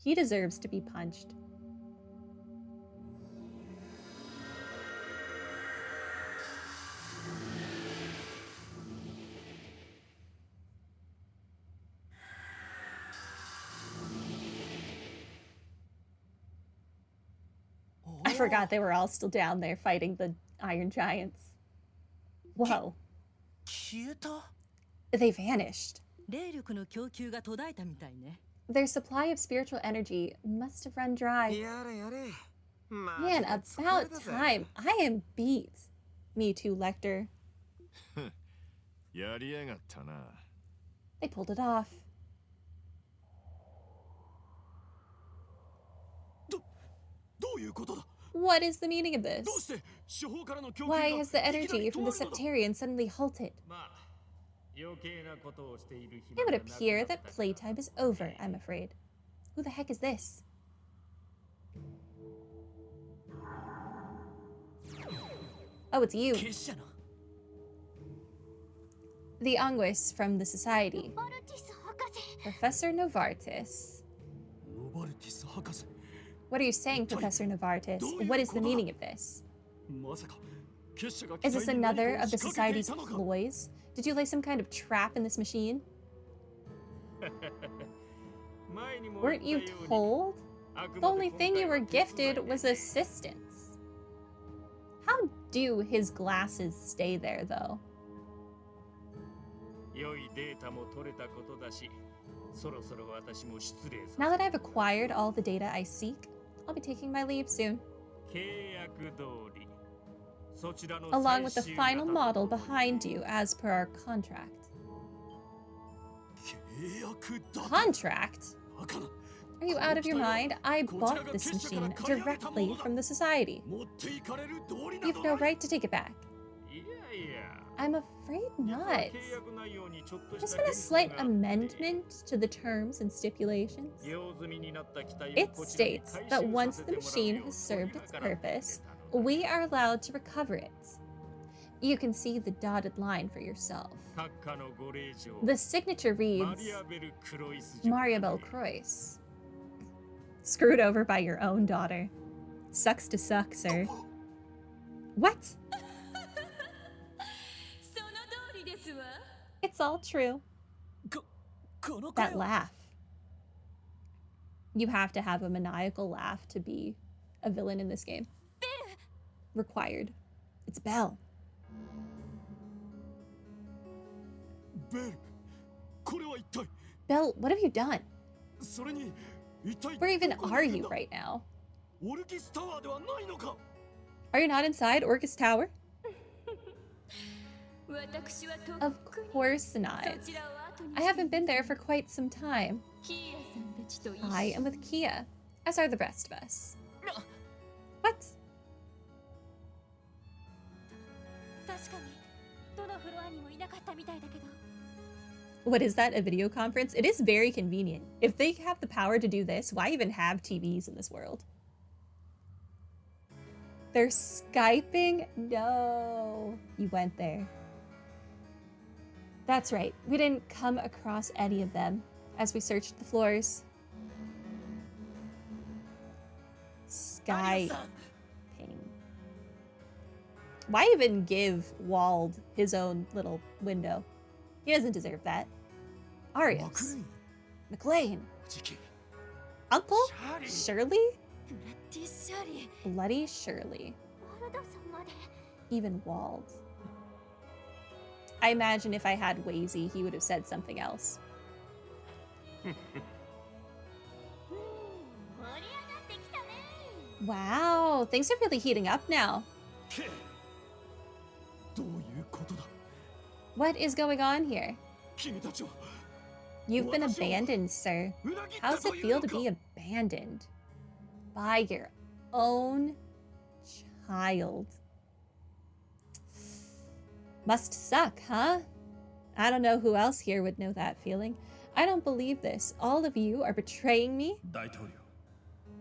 He deserves to be punched. I forgot they were all still down there fighting the Iron Giants. Whoa. They vanished. Their supply of spiritual energy must have run dry. Man, about time. I am beat. Me too, Lecter. They pulled it off. What is the meaning of this? Why has the energy from the Septarian suddenly halted? It would appear that playtime is over, I'm afraid. Who the heck is this? Oh, it's you. The Anguis from the Society. Professor Novartis. What are you saying, Professor Novartis? What is the meaning of this? Is this another of the Society's ploys? Did you lay some kind of trap in this machine? Weren't you told? The only thing you were gifted was assistance. How do his glasses stay there, though? Now that I've acquired all the data I seek, I'll be taking my leave soon. Along with the final model behind you as per our contract. Contract? Are you out of your mind? I bought this machine directly from the Society. You've no right to take it back. I'm afraid not. There's been a slight amendment to the terms and stipulations. It states that once the machine has served its purpose, we are allowed to recover it. You can see the dotted line for yourself. The signature reads, Mariabel Croix. Screwed over by your own daughter. Sucks to suck, sir. What? It's all true. That laugh. You have to have a maniacal laugh to be a villain in this game. Required. It's Belle. Belle, what have you done? Where even are you right now? Are you not inside Orcus Tower? Of course not. I haven't been there for quite some time. I am with Kia, as are the rest of us. What? What is that, a video conference? It is very convenient. If they have the power to do this, why even have TVs in this world? They're Skyping? No, you went there. That's right, we didn't come across any of them as we searched the floors. Skyping. Why even give Wald his own little window? He doesn't deserve that. Arius. McLean. Uncle? Shirley? Bloody Shirley. Even Wald. I imagine if I had Wazy, he would have said something else. Wow, things are really heating up now. What is going on here? You've been abandoned, sir. How does it feel to be abandoned? By your own child. Must suck, huh? I don't know who else here would know that feeling. I don't believe this. All of you are betraying me?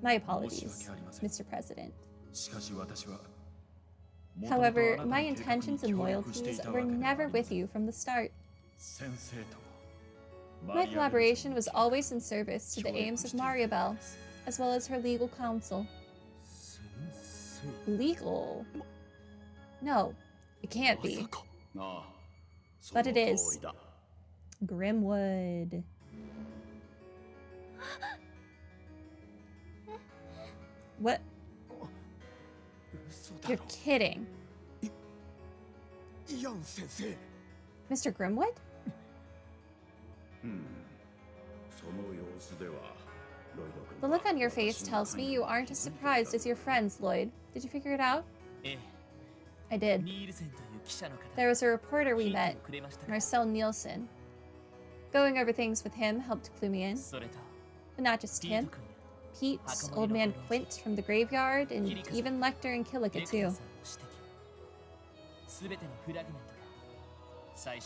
My apologies, Mr. President. However, my intentions and loyalties were never with you from the start. My collaboration was always in service to the aims of Mariabelle, as well as her legal counsel. Legal? No, it can't be. But it is. Grimwood. What? You're kidding. Mr. Grimwood? The look on your face tells me you aren't as surprised as your friends, Lloyd. Did you figure it out? I did. There was a reporter we met, Marcel Nielsen. Going over things with him helped clue me in. But not just him. Pete, old man Quint from the graveyard, and even Lecter and Killica too.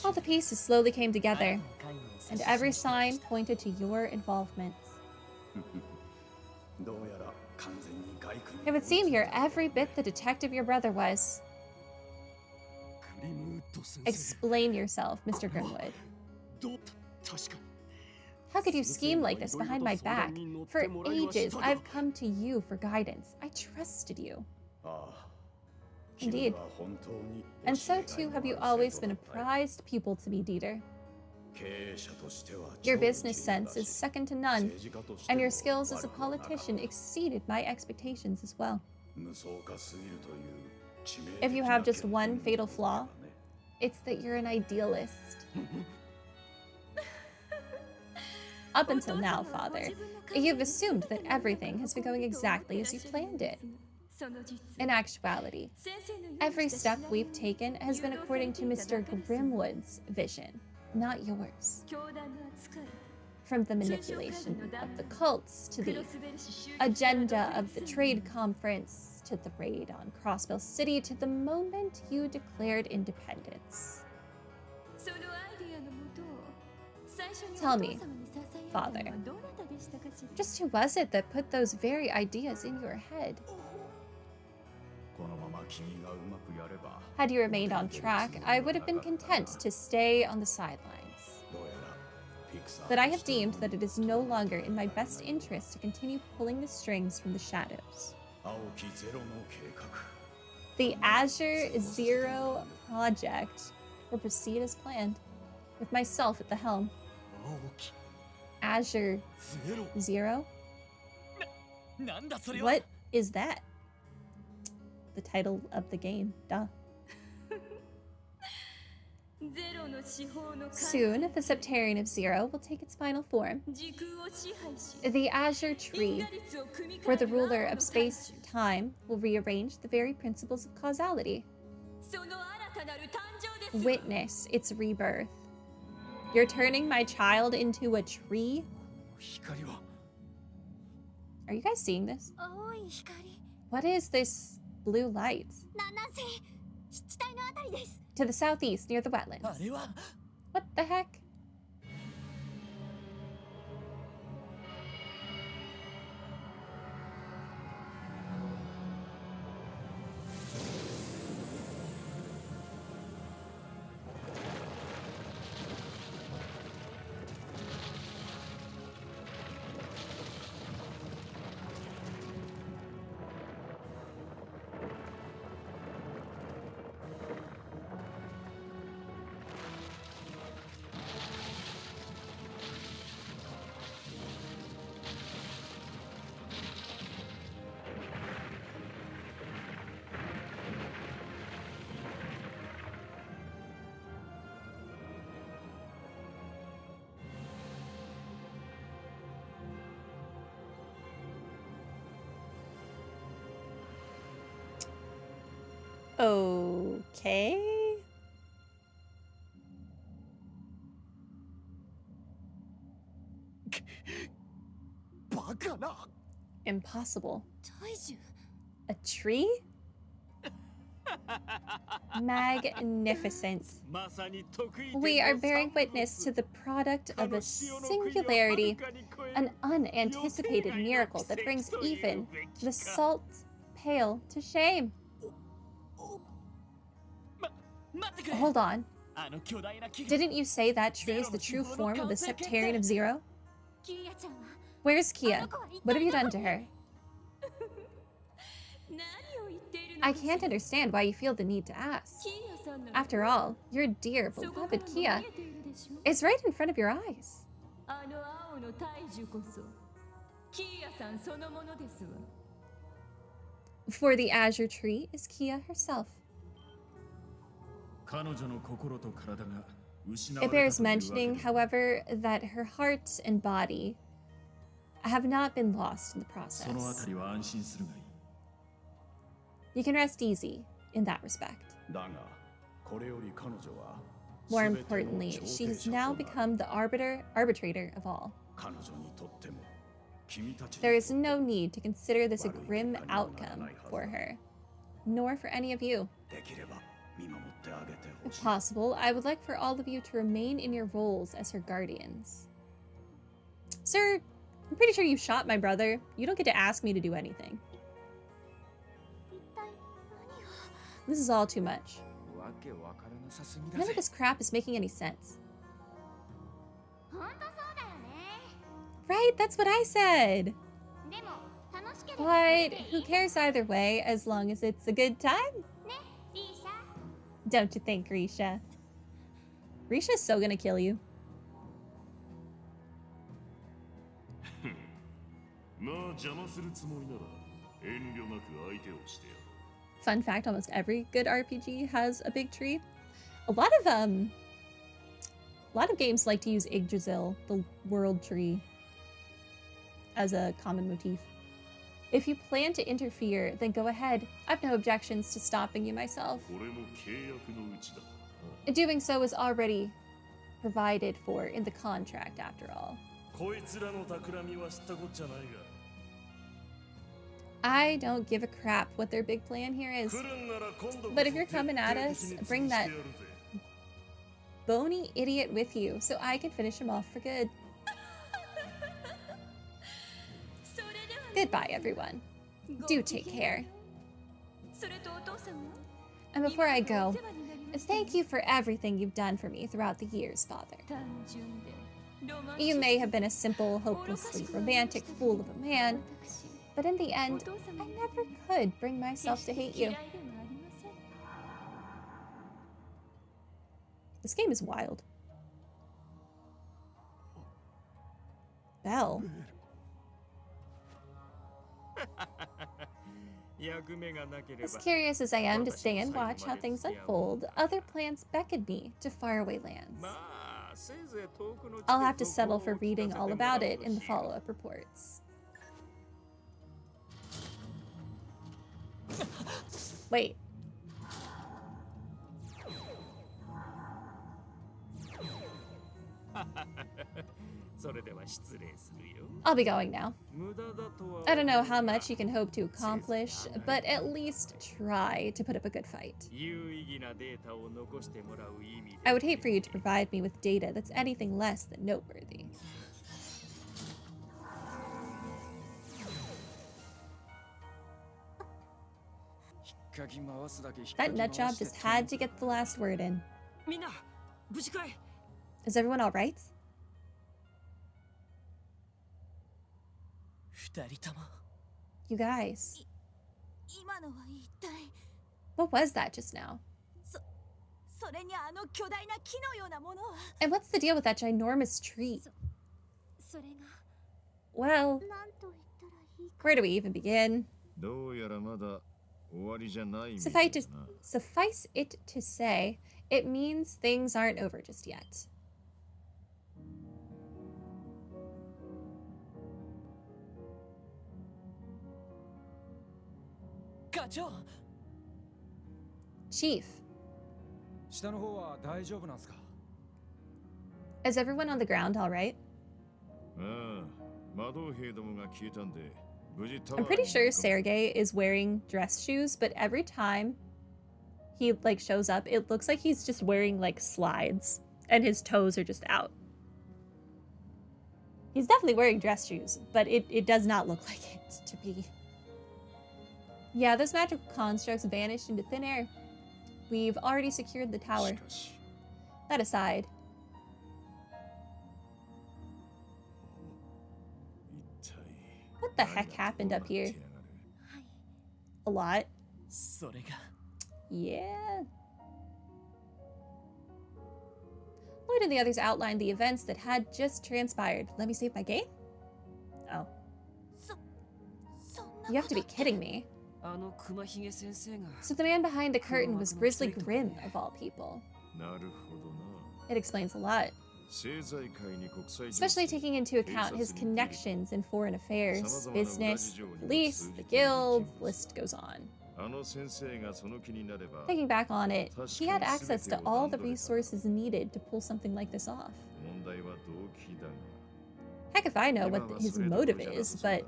All the pieces slowly came together, and every sign pointed to your involvement. It would seem you're every bit the detective your brother was. Explain yourself, Mr. Grimwood. How could you scheme like this behind my back? For ages, I've come to you for guidance. I trusted you. Indeed. And so too have you always been a prized pupil to me, Dieter. Your business sense is second to none, and your skills as a politician exceeded my expectations as well. If you have just one fatal flaw, it's that you're an idealist. Up until now, Father, you've assumed that everything has been going exactly as you planned it. In actuality, every step we've taken has been according to Mr. Grimwood's vision, not yours. From the manipulation of the cults, to the agenda of the trade conference, to the raid on Crossbell City, to the moment you declared independence. Tell me, Father, just who was it that put those very ideas in your head? Had you remained on track, I would have been content to stay on the sidelines. But I have deemed that it is no longer in my best interest to continue pulling the strings from the shadows. The Azure Zero project will proceed as planned, with myself at the helm. Azure Zero? What is that? The title of the game, duh. Soon, the Septarian of Zero will take its final form. The Azure Tree, where the ruler of space-time will rearrange the very principles of causality. Witness its rebirth. You're turning my child into a tree? Are you guys seeing this? What is this blue light? To the southeast, near the wetlands. What the heck? Okay. Impossible. A tree? Magnificent. We are bearing witness to the product of a singularity, an unanticipated miracle that brings even the salt pale to shame. Hold on. Didn't you say that True is the true form of the Septarian of Zero? Where's Kia? What have you done to her? I can't understand why you feel the need to ask. After all, your dear, beloved Kia is right in front of your eyes. For the Azure tree is Kia herself. It bears mentioning, however, that her heart and body have not been lost in the process. You can rest easy in that respect. More importantly, she has now become the arbitrator of all. There is no need to consider this a grim outcome for her, nor for any of you. If possible, I would like for all of you to remain in your roles as her guardians. Sir, I'm pretty sure you shot my brother. You don't get to ask me to do anything. This is all too much. None of this crap is making any sense. Right, that's what I said. But who cares either way, as long as it's a good time? Don't you think, Risha? Risha's so gonna kill you. Fun fact, almost every good RPG has a big tree. A lot of games like to use Yggdrasil, the world tree, as a common motif. If you plan to interfere, then go ahead. I've no objections to stopping you myself. Doing so is already provided for in the contract, after all. I don't give a crap what their big plan here is. But if you're coming at us, bring that bony idiot with you so I can finish him off for good. Goodbye, everyone. Do take care. And before I go, thank you for everything you've done for me throughout the years, Father. You may have been a simple, hopelessly romantic fool of a man, but in the end, I never could bring myself to hate you. This game is wild. Belle. As curious as I am to stay and watch how things unfold, other plans beckon me to faraway lands. I'll have to settle for reading all about it in the follow-up reports. Wait. I'll be going now. I don't know how much you can hope to accomplish, but at least try to put up a good fight. I would hate for you to provide me with data that's anything less than noteworthy. That nutjob just had to get the last word in. Is everyone all right? You guys. What was that just now? And what's the deal with that ginormous tree? Well, where do we even begin? Suffice it to say, it means things aren't over just yet. Chief. Is everyone on the ground all right? I'm pretty sure Sergei is wearing dress shoes, but every time he shows up, it looks like he's just wearing slides and his toes are just out. He's definitely wearing dress shoes, but it does not look like it to be. Yeah, those magical constructs vanished into thin air. We've already secured the tower. That aside, what the heck happened up here? A lot. Yeah. Lloyd and the others outlined the events that had just transpired. Let me save my game? Oh. You have to be kidding me. So the man behind the curtain was Grizzly Grim, of all people. It explains a lot. Especially taking into account his connections in foreign affairs, business, police, the guild, the list goes on. Thinking back on it, he had access to all the resources needed to pull something like this off. Heck if I know what his motive is, but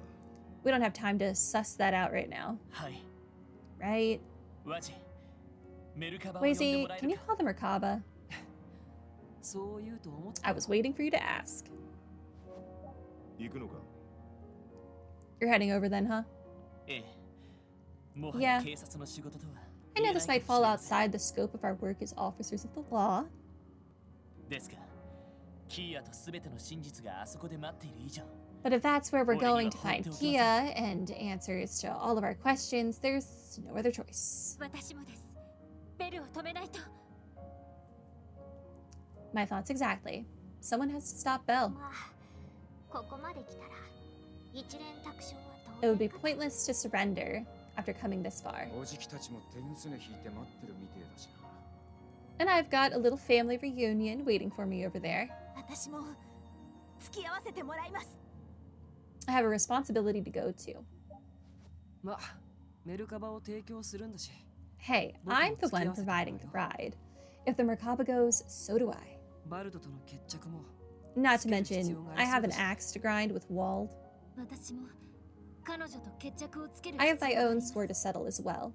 we don't have time to suss that out right now. Right? Wazy, can you call the Merkaba? I was waiting for you to ask. You're heading over then, huh? Yeah. I know this might fall outside the scope of our work as officers of the law. But if that's where we're going to find Kia and answers to all of our questions, there's no other choice. My thoughts exactly. Someone has to stop Belle. It would be pointless to surrender after coming this far. And I've got a little family reunion waiting for me over there. I have a responsibility to go to. Hey, I'm the one providing the ride. If the Merkaba goes, so do I. Not to mention, I have an axe to grind with Wald. I have my own score to settle as well.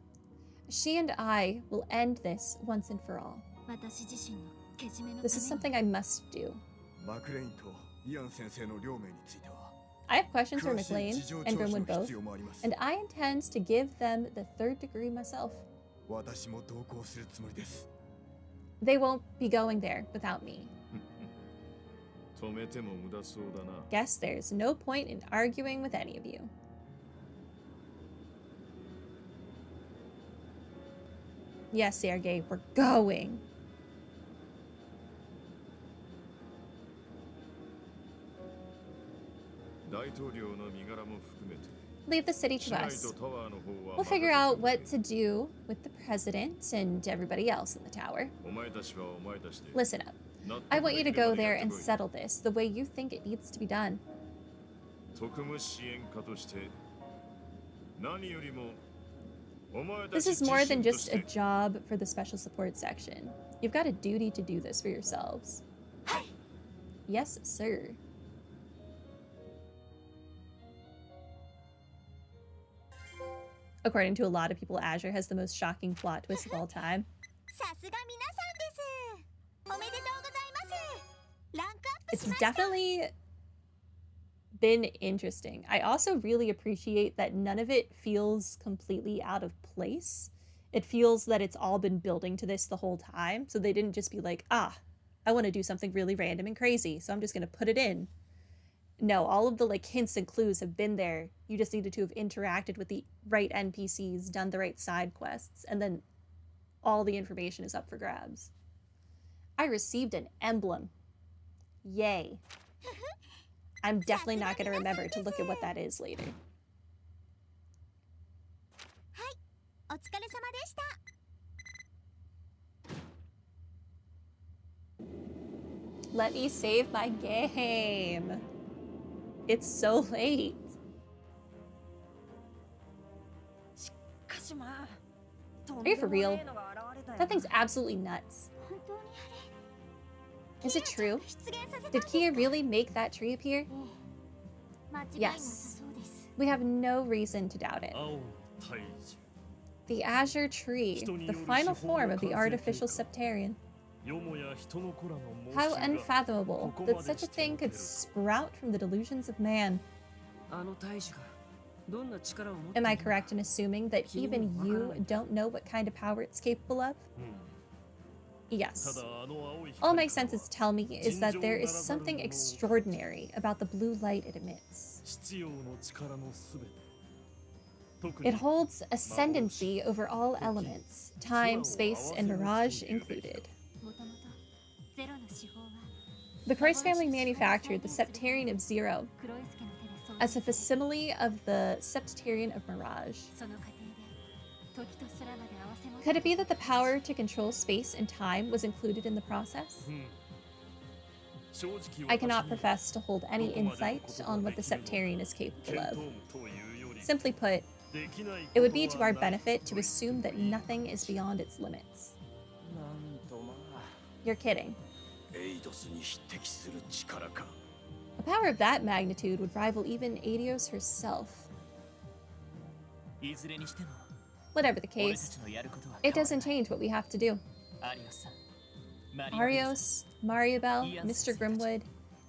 She and I will end this once and for all. This is something I must do. I have questions for McLean and Grimwood both, and I intend to give them the 3rd degree myself. They won't be going there without me. Guess there's no point in arguing with any of you. Yes, Sergei, we're going. Leave the city to us. We'll figure out what to do with the president and everybody else in the tower. Listen up. I want you to go there and settle this the way you think it needs to be done. This is more than just a job for the special support section. You've got a duty to do this for yourselves. Yes, sir. According to a lot of people, Azure has the most shocking plot twist of all time. It's definitely been interesting. I also really appreciate that none of it feels completely out of place. It feels that it's all been building to this the whole time. So they didn't just be like, I want to do something really random and crazy, so I'm just going to put it in. No, all of the hints and clues have been there. You just needed to have interacted with the right NPCs, done the right side quests, and then all the information is up for grabs. I received an emblem. Yay. I'm definitely not going to remember to look at what that is later. Let me save my game. It's so late. Are you for real? That thing's absolutely nuts. Is it true? Did Kia really make that tree appear? Yes. We have no reason to doubt it. The Azure tree, the final form of the artificial septarian. How unfathomable that such a thing could sprout from the delusions of man. Am I correct in assuming that even you don't know what kind of power it's capable of? Yes. All my senses tell me is that there is something extraordinary about the blue light it emits. It holds ascendancy over all elements, time, space, and mirage included. The Croix family manufactured the Septarian of Zero as a facsimile of the Septarian of Mirage. Could it be that the power to control space and time was included in the process? I cannot profess to hold any insight on what the Septarian is capable of. Simply put, it would be to our benefit to assume that nothing is beyond its limits. You're kidding. A power of that magnitude would rival even Eidos herself. Whatever the case, it doesn't change what we have to do. Arios, Mariabel, Mr. Grimwood,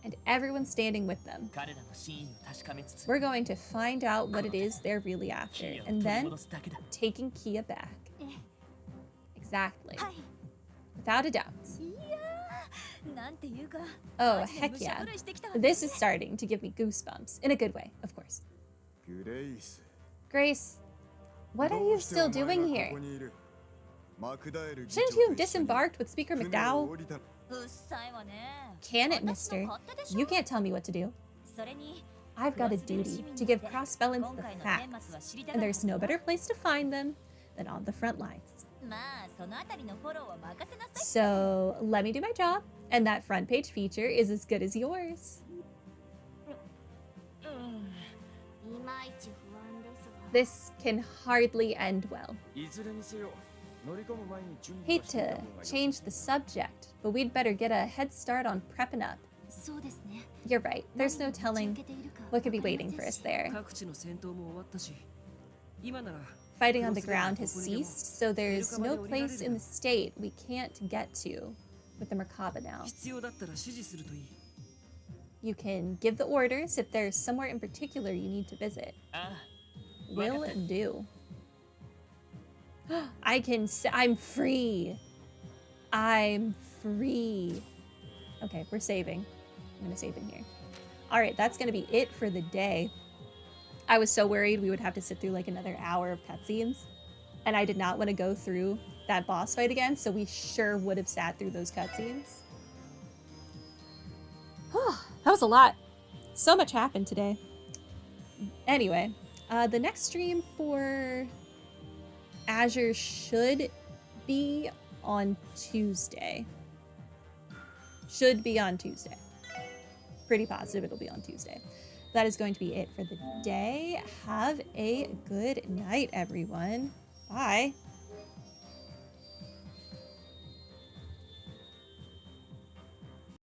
and everyone standing with them. We're going to find out what it is they're really after, and then taking Kia back. Exactly. Without a doubt. Oh, heck yeah. This is starting to give me goosebumps. In a good way, of course. Grace, what are you still doing here? Shouldn't you have disembarked with Speaker McDowell? Can it, mister? You can't tell me what to do. I've got a duty to give Crossbellans the facts, and there's no better place to find them than on the front lines. So let me do my job, and that front page feature is as good as yours. This can hardly end well. Hate to change the subject, but we'd better get a head start on prepping up. You're right, there's no telling what could be waiting for us there. Fighting on the ground has ceased, so there's no place in the state we can't get to with the Merkaba now. You can give the orders if there's somewhere in particular you need to visit. Will do. I'm free. I'm free. Okay, we're saving. I'm gonna save in here. All right, that's gonna be it for the day. I was so worried we would have to sit through like another hour of cutscenes, and I did not want to go through that boss fight again, so we sure would have sat through those cutscenes. That was a lot. So much happened today. Anyway, the next stream for Azure should be on Tuesday. Should be on Tuesday. Pretty positive it'll be on Tuesday. That is going to be it for the day. Have a good night, everyone. Bye.